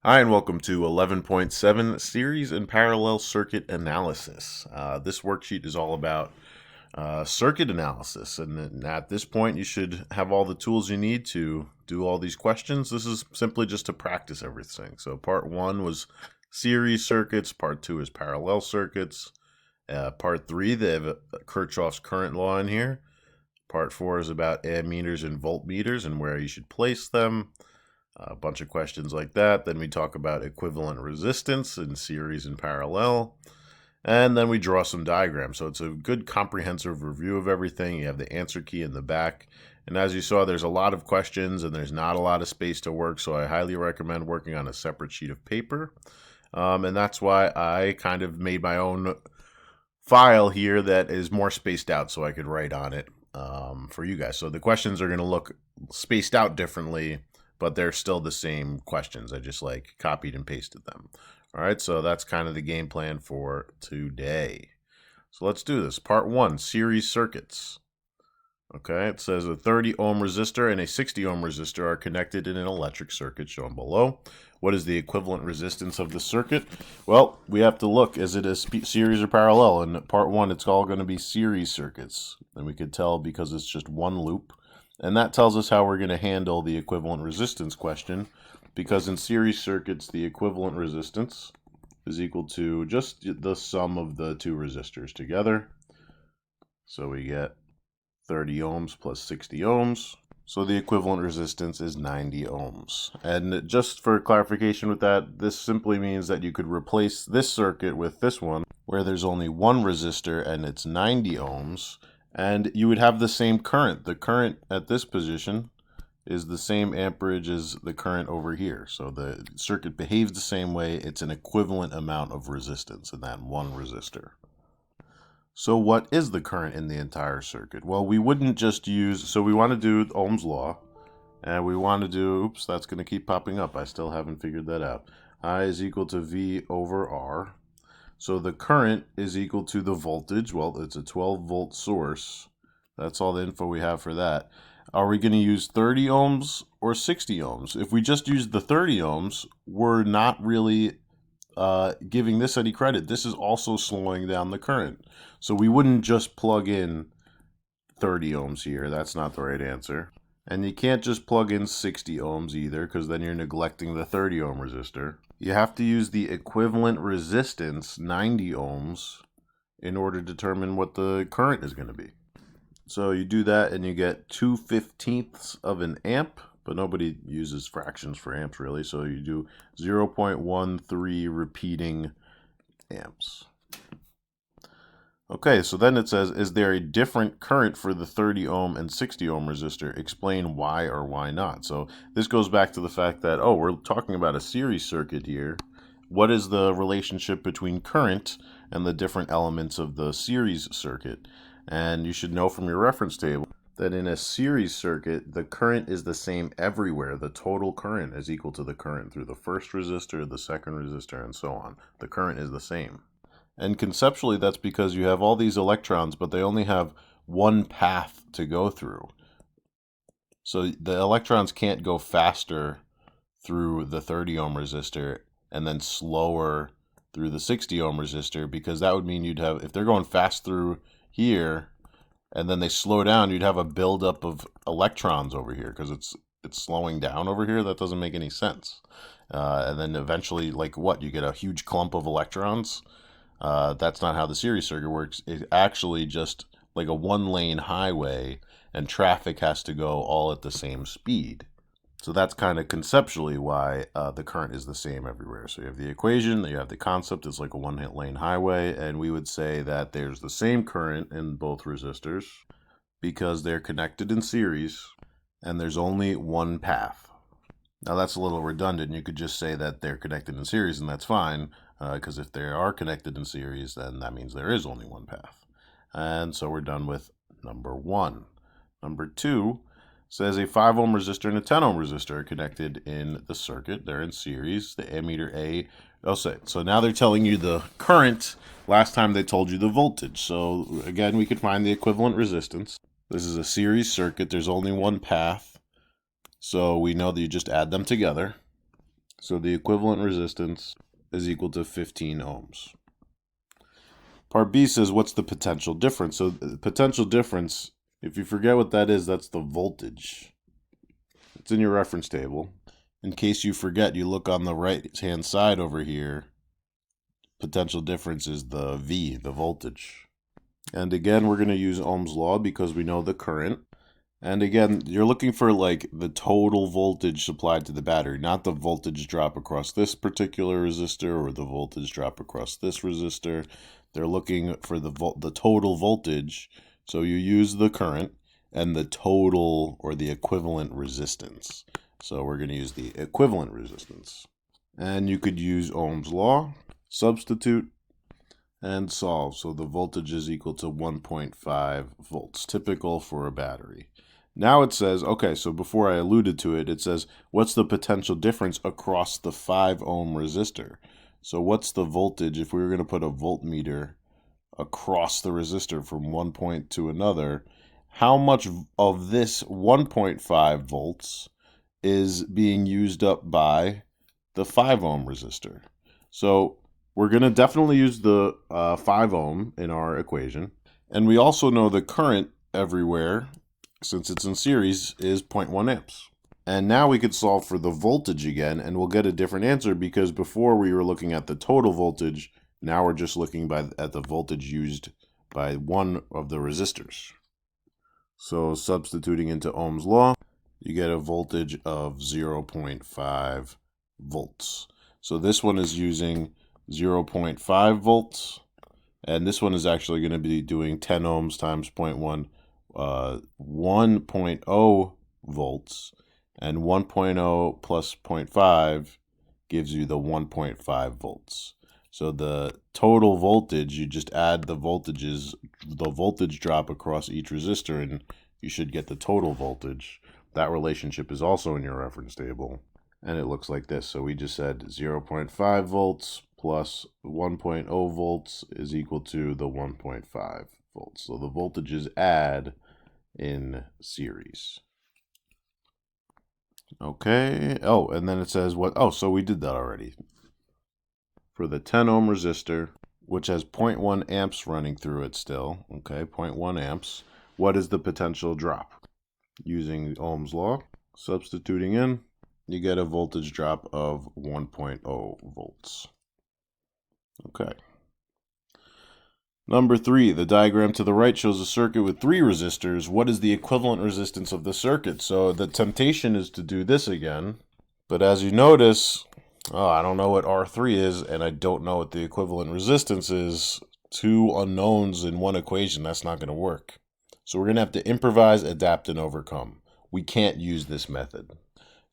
Hi, and welcome to 11.7 Series and Parallel Circuit Analysis. This worksheet is all about circuit analysis, and at this point you should have all the tools you need to do all these questions. This is simply just to practice everything. So part 1 was series circuits, part 2 is parallel circuits, part 3 they have Kirchhoff's current law in here, part 4 is about ammeters and voltmeters and where you should place them. A bunch of questions like that. Then we talk about equivalent resistance in series and parallel. And then we draw some diagrams. So it's a good comprehensive review of everything. You have the answer key in the back. And as you saw, there's a lot of questions and there's not a lot of space to work. So I highly recommend working on a separate sheet of paper. And that's why I kind of made my own file here that is more spaced out so I could write on it for you guys. So the questions are going to look spaced out differently, but they're still the same questions. I just copied and pasted them. All right, so that's kind of the game plan for today. So let's do this. Part 1, series circuits. Okay, it says a 30 ohm resistor and a 60 ohm resistor are connected in an electric circuit shown below. What is the equivalent resistance of the circuit? Well, we have to look, is it a series or parallel? In part 1, it's all going to be series circuits. And we could tell because it's just one loop. And that tells us how we're going to handle the equivalent resistance question, because in series circuits, the equivalent resistance is equal to just the sum of the two resistors together. So we get 30 ohms plus 60 ohms. So the equivalent resistance is 90 ohms. And just for clarification with that, this simply means that you could replace this circuit with this one, where there's only one resistor and it's 90 ohms. And you would have the same current. The current at this position is the same amperage as the current over here. So the circuit behaves the same way. It's an equivalent amount of resistance in that one resistor. So what is the current in the entire circuit? Well, we wouldn't just use, so we want to do Ohm's law. And we want to do, oops, that's going to keep popping up. I still haven't figured that out. I is equal to V over R. So the current is equal to the voltage. Well, it's a 12-volt source. That's all the info we have for that. Are we going to use 30 ohms or 60 ohms? If we just use the 30 ohms, we're not really giving this any credit. This is also slowing down the current. So we wouldn't just plug in 30 ohms here. That's not the right answer. And you can't just plug in 60 ohms either, because then you're neglecting the 30 ohm resistor. You have to use the equivalent resistance, 90 ohms, in order to determine what the current is going to be. So you do that and you get 2/15 of an amp, but nobody uses fractions for amps really, so you do 0.13 repeating amps. Okay, so then it says, is there a different current for the 30 ohm and 60 ohm resistor? Explain why or why not. So this goes back to the fact that, oh, we're talking about a series circuit here. What is the relationship between current and the different elements of the series circuit? And you should know from your reference table that in a series circuit, the current is the same everywhere. The total current is equal to the current through the first resistor, the second resistor, and so on. The current is the same. And conceptually, that's because you have all these electrons, but they only have one path to go through. So the electrons can't go faster through the 30 ohm resistor and then slower through the 60 ohm resistor, because that would mean you'd have, if they're going fast through here and then they slow down, you'd have a buildup of electrons over here because it's slowing down over here. That doesn't make any sense. And then eventually, you get a huge clump of electrons. That's not how the series circuit works. It's actually just like a one-lane highway, and traffic has to go all at the same speed. So that's kind of conceptually why the current is the same everywhere. So you have the equation, you have the concept, it's like a one-lane highway, and we would say that there's the same current in both resistors because they're connected in series, and there's only one path. Now that's a little redundant. You could just say that they're connected in series, and that's fine, because if they are connected in series, then that means there is only one path. And so we're done with number 1. Number 2 says a 5 ohm resistor and a 10 ohm resistor are connected in the circuit. They're in series. The ammeter A, so now they're telling you the current. Last time they told you the voltage. So again, we could find the equivalent resistance. This is a series circuit. There's only one path. So we know that you just add them together. So the equivalent resistance is equal to 15 ohms. Part B says, what's the potential difference? So the potential difference, if you forget what that is, that's the voltage. It's in your reference table. In case you forget, you look on the right-hand side over here. Potential difference is the V, the voltage. And again, we're going to use Ohm's law because we know the current. And again, you're looking for like the total voltage supplied to the battery, not the voltage drop across this particular resistor or the voltage drop across this resistor. They're looking for the total voltage. So you use the current and the total or the equivalent resistance. So we're going to use the equivalent resistance. And you could use Ohm's law, substitute, and solve. So the voltage is equal to 1.5 volts, typical for a battery. Now it says, okay, so before I alluded to it, it says, what's the potential difference across the 5 ohm resistor? So what's the voltage if we were going to put a voltmeter across the resistor from one point to another? How much of this 1.5 volts is being used up by the 5 ohm resistor? So we're going to definitely use the 5 ohm in our equation. And we also know the current everywhere, since it's in series, is 0.1 amps. And now we could solve for the voltage again, and we'll get a different answer because before we were looking at the total voltage, now we're just looking at the voltage used by one of the resistors. So substituting into Ohm's law, you get a voltage of 0.5 volts. So this one is using 0.5 volts, and this one is actually going to be doing 10 ohms times 0.1, 1.0 volts, and 1.0 plus 0.5 gives you the 1.5 volts. So the total voltage, you just add the voltages, the voltage drop across each resistor, and you should get the total voltage. That relationship is also in your reference table, and it looks like this. So we just said 0.5 volts plus 1.0 volts is equal to the 1.5 volts. So the voltages add in series. Okay. Oh, and then it says what? Oh, so we did that already. For the 10 ohm resistor, which has 0.1 amps running through it still, okay, 0.1 amps, what is the potential drop? Using Ohm's law, substituting in, you get a voltage drop of 1.0 volts. Okay. Number 3, the diagram to the right shows a circuit with 3 resistors. What is the equivalent resistance of the circuit? So the temptation is to do this again, but as you notice, I don't know what R3 is, and I don't know what the equivalent resistance is. 2 unknowns in one equation, that's not going to work. So we're going to have to improvise, adapt, and overcome. We can't use this method.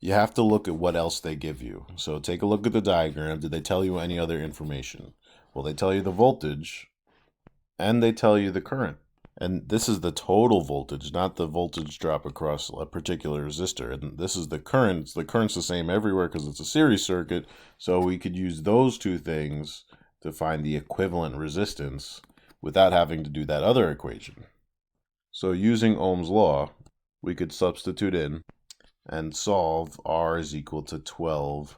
You have to look at what else they give you. So take a look at the diagram. Did they tell you any other information? Well, they tell you the voltage, and they tell you the current. And this is the total voltage, not the voltage drop across a particular resistor. And this is the current. The current's the same everywhere because it's a series circuit. So we could use those two things to find the equivalent resistance without having to do that other equation. So using Ohm's law, we could substitute in and solve R is equal to 12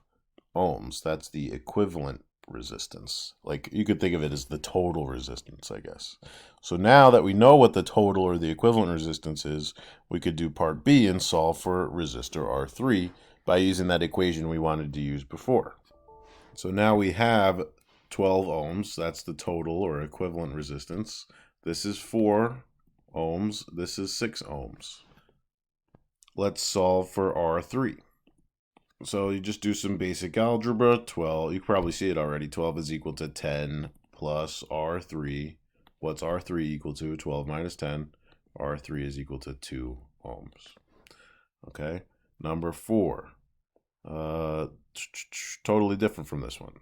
ohms. That's the equivalent resistance. Like, you could think of it as the total resistance, I guess. So now that we know what the total or the equivalent resistance is, we could do part B and solve for resistor R3 by using that equation we wanted to use before. So now we have 12 ohms. That's the total or equivalent resistance. This is 4 ohms. This is 6 ohms. Let's solve for R3. So you just do some basic algebra. 12, you can probably see it already. 12 is equal to 10 plus R3. What's R3 equal to? 12 minus 10. R3 is equal to 2 ohms. Okay. Number 4. Totally different from this one.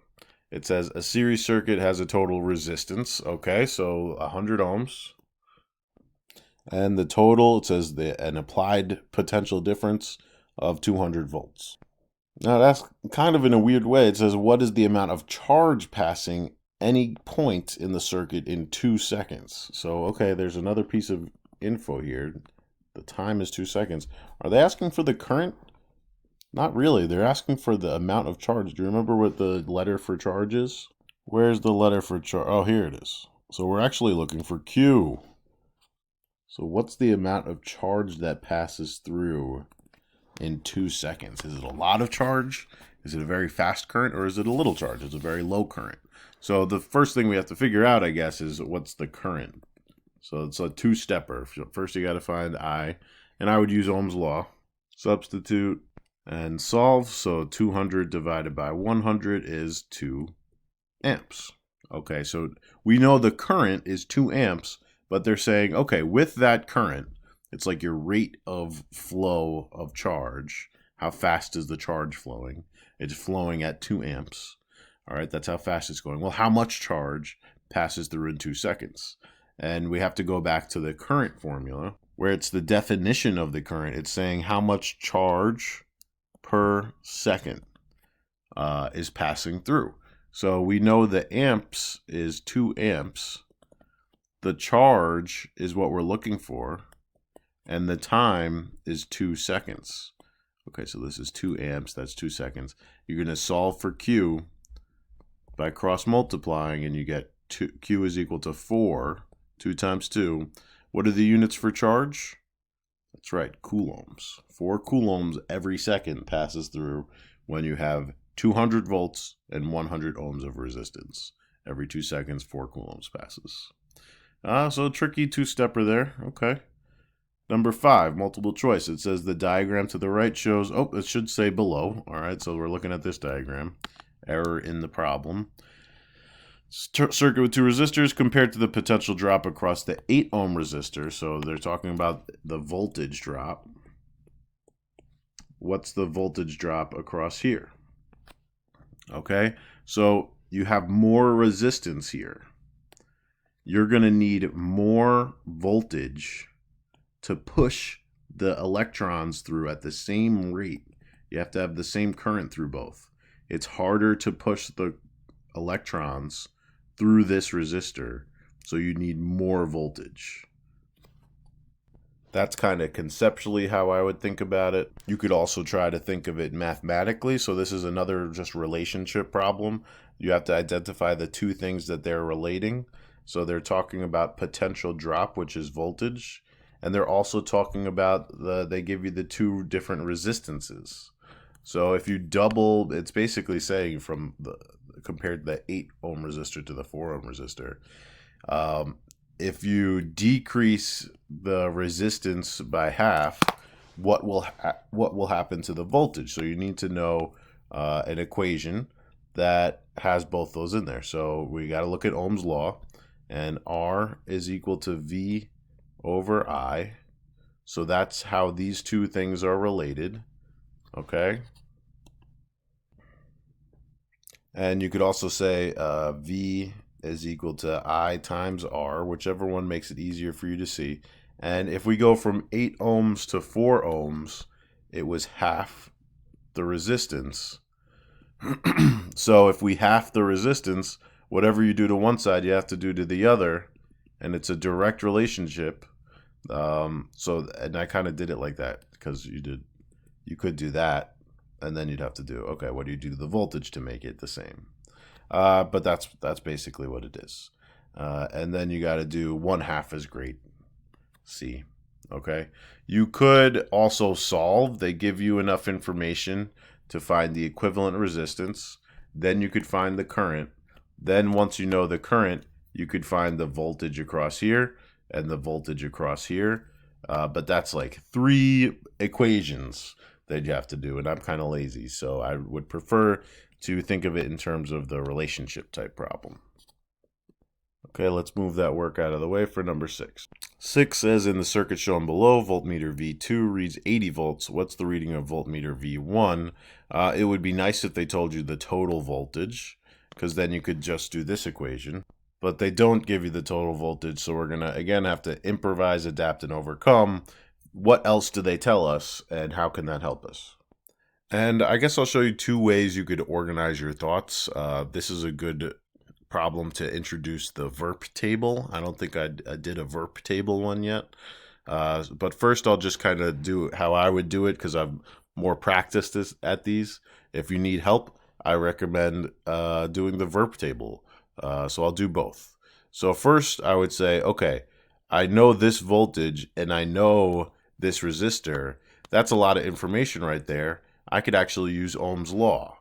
It says a series circuit has a total resistance. Okay, so 100 ohms. And the total, it says an applied potential difference of 200 volts. Now that's kind of in a weird way. It says, what is the amount of charge passing any point in the circuit in 2 seconds? So, okay, there's another piece of info here. The time is 2 seconds. Are they asking for the current? Not really. They're asking for the amount of charge. Do you remember what the letter for charge is? Where's the letter for charge? Oh, here it is. So we're actually looking for Q. So what's the amount of charge that passes through in 2 seconds? Is it a lot of charge? Is it a very fast current, or is it a little charge? It's a very low current. So the first thing we have to figure out, I guess, is what's the current. So it's a two-stepper. First you got to find I, and I would use Ohm's law. Substitute and solve. So 200 divided by 100 is 2 amps. Okay, so we know the current is 2 amps, but they're saying, okay, with that current, it's like your rate of flow of charge. How fast is the charge flowing? It's flowing at 2 amps. All right, that's how fast it's going. Well, how much charge passes through in 2 seconds? And we have to go back to the current formula, where it's the definition of the current. It's saying how much charge per second is passing through. So we know the amps is 2 amps. The charge is what we're looking for. And the time is 2 seconds. Okay, so this is 2 amps. That's 2 seconds. You're going to solve for Q by cross multiplying, and you get Q is equal to 4. 2 times 2. What are the units for charge? That's right, coulombs. 4 coulombs every second passes through when you have 200 volts and 100 ohms of resistance. Every 2 seconds, 4 coulombs passes. So tricky two-stepper there. Okay. Number 5, multiple choice. It says the diagram to the right shows, oh, it should say below. All right, so we're looking at this diagram. Error in the problem. Circuit with 2 resistors compared to the potential drop across the 8 ohm resistor. So they're talking about the voltage drop. What's the voltage drop across here? Okay, so you have more resistance here. You're going to need more voltage to push the electrons through at the same rate. You have to have the same current through both. It's harder to push the electrons through this resistor, so you need more voltage. That's kind of conceptually how I would think about it. You could also try to think of it mathematically. So this is another just relationship problem. You have to identify the two things that they're relating. So they're talking about potential drop, which is voltage, and they're also talking about they give you the 2 different resistances. So if you double, it's basically saying compared to the 8 ohm resistor to the 4 ohm resistor, if you decrease the resistance by half, what will happen to the voltage? So you need to know an equation that has both those in there. So we got to look at Ohm's law, and R is equal to V over I. So that's how these two things are related. Okay. And you could also say V is equal to I times R, whichever one makes it easier for you to see. And if we go from 8 ohms to 4 ohms, it was half the resistance. So if we half the resistance, whatever you do to one side, you have to do to the other. And it's a direct relationship. And I kind of did it like that because you could do that. And then you'd have to do, okay, what do you do to the voltage to make it the same? But that's basically what it is. And then you got to do 1/2 is great. C. Okay. You could also solve. They give you enough information to find the equivalent resistance. Then you could find the current. Then once you know the current, you could find the voltage across here and the voltage across here. But that's like 3 equations that you have to do, and I'm kind of lazy, so I would prefer to think of it in terms of the relationship type problem. Okay, let's move that work out of the way for number 6. 6 says in the circuit shown below, voltmeter V2 reads 80 volts. What's the reading of voltmeter V1? It would be nice if they told you the total voltage, because then you could just do this equation. But they don't give you the total voltage, so we're going to, again, have to improvise, adapt, and overcome. What else do they tell us, and how can that help us? And I guess I'll show you 2 ways you could organize your thoughts. This is a good problem to introduce the Verb Table. I don't think I did a Verb Table one yet. But first I'll just kind of do how I would do it, because I've more practiced at these. If you need help, I recommend doing the Verb Table. So I'll do both. So first, I would say, okay, I know this voltage and I know this resistor. That's a lot of information right there. I could actually use Ohm's law.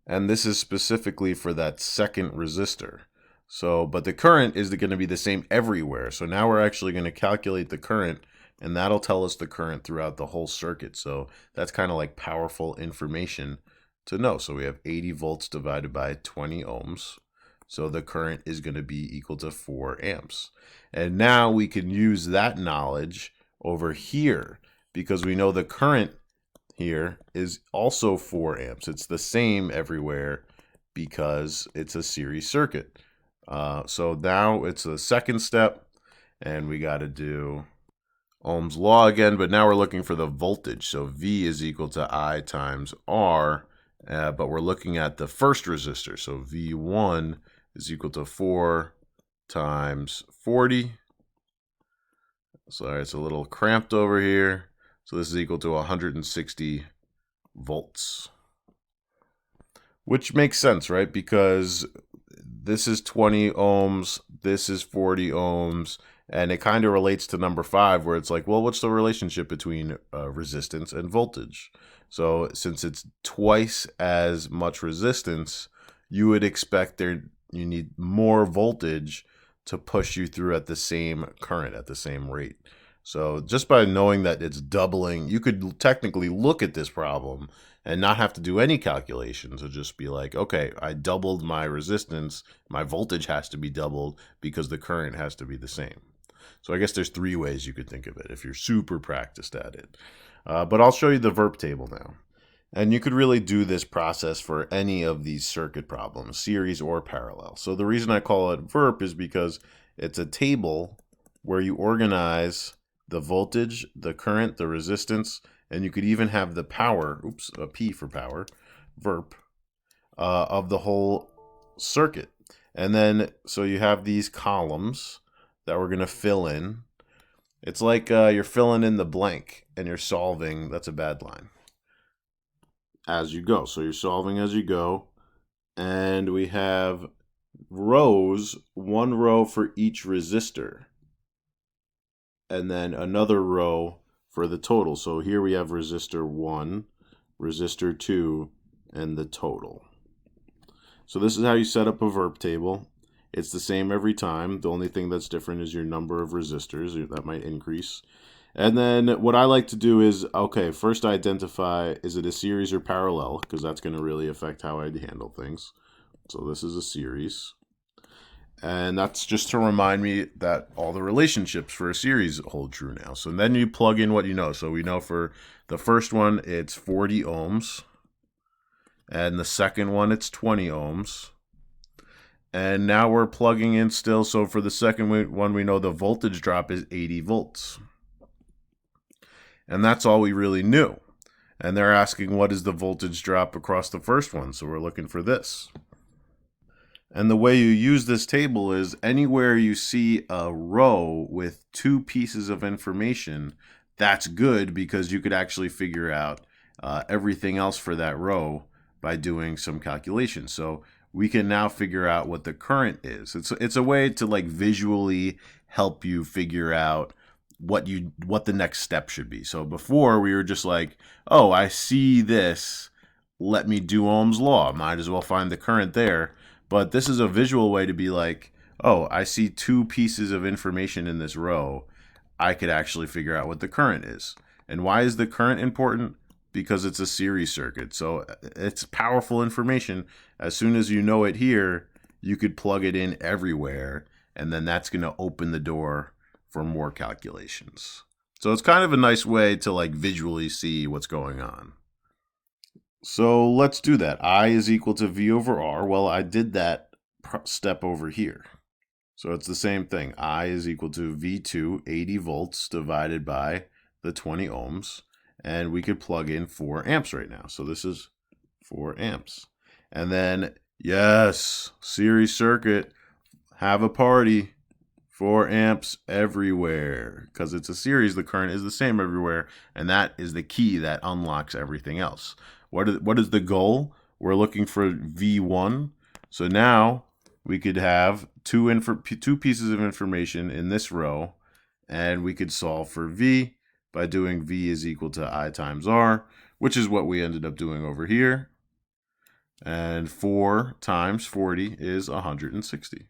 And this is specifically for that second resistor. So, but the current is going to be the same everywhere. So now we're actually going to calculate the current, and that'll tell us the current throughout the whole circuit. So that's kind of like powerful information to know. So we have 80 volts divided by 20 ohms. So the current is going to be equal to 4 amps. And now we can use that knowledge over here because we know the current here is also 4 amps. It's the same everywhere because it's a series circuit. So now it's the second step, and we got to do Ohm's law again, but now we're looking for the voltage. So V is equal to I times R, but we're looking at the first resistor. So V1 is equal to 4 times 40. Sorry, it's a little cramped over here. So this is equal to 160 volts. Which makes sense, right? Because this is 20 ohms, this is 40 ohms, and it kind of relates to number 5 where it's like, well, what's the relationship between resistance and voltage? So since it's twice as much resistance, you would expect you need more voltage to push you through at the same current, at the same rate. So just by knowing that it's doubling, you could technically look at this problem and not have to do any calculations. It'll just be like, okay, I doubled my resistance, my voltage has to be doubled because the current has to be the same. So I guess there's 3 ways you could think of it if you're super practiced at it. But I'll show you the Verb Table now. And you could really do this process for any of these circuit problems, series or parallel. So the reason I call it Verb is because it's a table where you organize the voltage, the current, the resistance, and you could even have the power, a P for power, Verb, of the whole circuit. And then, so you have these columns that we're going to fill in. It's like you're filling in the blank and you're solving, that's a bad line, as you go. So you're solving as you go. And we have rows, 1 row for each resistor. And then another row for the total. So here we have resistor 1, resistor 2, and the total. So this is how you set up a Verb Table. It's the same every time. The only thing that's different is your number of resistors. That might increase. And then what I like to do is, okay, first identify, is it a series or parallel? Because that's going to really affect how I handle things. So this is a series. And that's just to remind me that all the relationships for a series hold true now. So then you plug in what you know. So we know for the first one, it's 40 ohms. And the second one, it's 20 ohms. And now we're plugging in still. So for the second one, we know the voltage drop is 80 volts. And that's all we really knew. And they're asking what is the voltage drop across the first one. So we're looking for this. And the way you use this table is anywhere you see a row with 2 pieces of information, that's good because you could actually figure out everything else for that row by doing some calculations. So we can now figure out what the current is. It's a way to like visually help you figure out what the next step should be. So before we were just like, oh, I see this, let me do Ohm's law. Might as well find the current there. But this is a visual way to be like, oh, I see 2 pieces of information in this row. I could actually figure out what the current is. And why is the current important? Because it's a series circuit. So it's powerful information. As soon as you know it here, you could plug it in everywhere. And then that's going to open the door for more calculations. So it's kind of a nice way to like visually see what's going on. So let's do that. I is equal to V over R. Well, I did that step over here. So it's the same thing. I is equal to V2, 80 volts, divided by the 20 ohms. And we could plug in 4 amps right now. So this is 4 amps. And then, yes, series circuit, have a party, 4 amps everywhere. Because it's a series, the current is the same everywhere, and that is the key that unlocks everything else. What is the goal? We're looking for V1. So now we could have two pieces of information in this row, and we could solve for V by doing V is equal to I times R, which is what we ended up doing over here. And 4 times 40 is 160.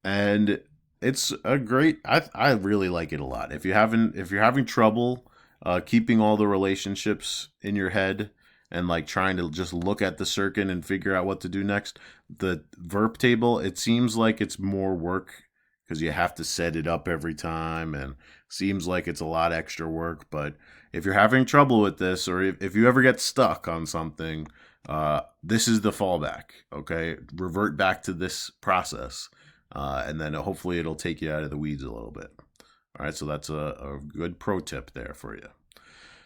And it's a great, I really like it a lot. If you're having trouble keeping all the relationships in your head and like trying to just look at the circuit and figure out what to do next, the verb table, it seems like it's more work because you have to set it up every time and seems like it's a lot extra work. But if you're having trouble with this, or if you ever get stuck on something, this is the fallback. Okay, revert back to this process, and then hopefully it'll take you out of the weeds a little bit. All right, so that's a good pro tip there for you.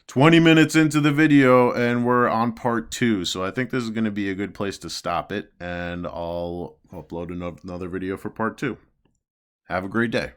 20 minutes into the video and we're on part 2, so I think this is going to be a good place to stop it, and I'll upload another video for part 2. Have a great day.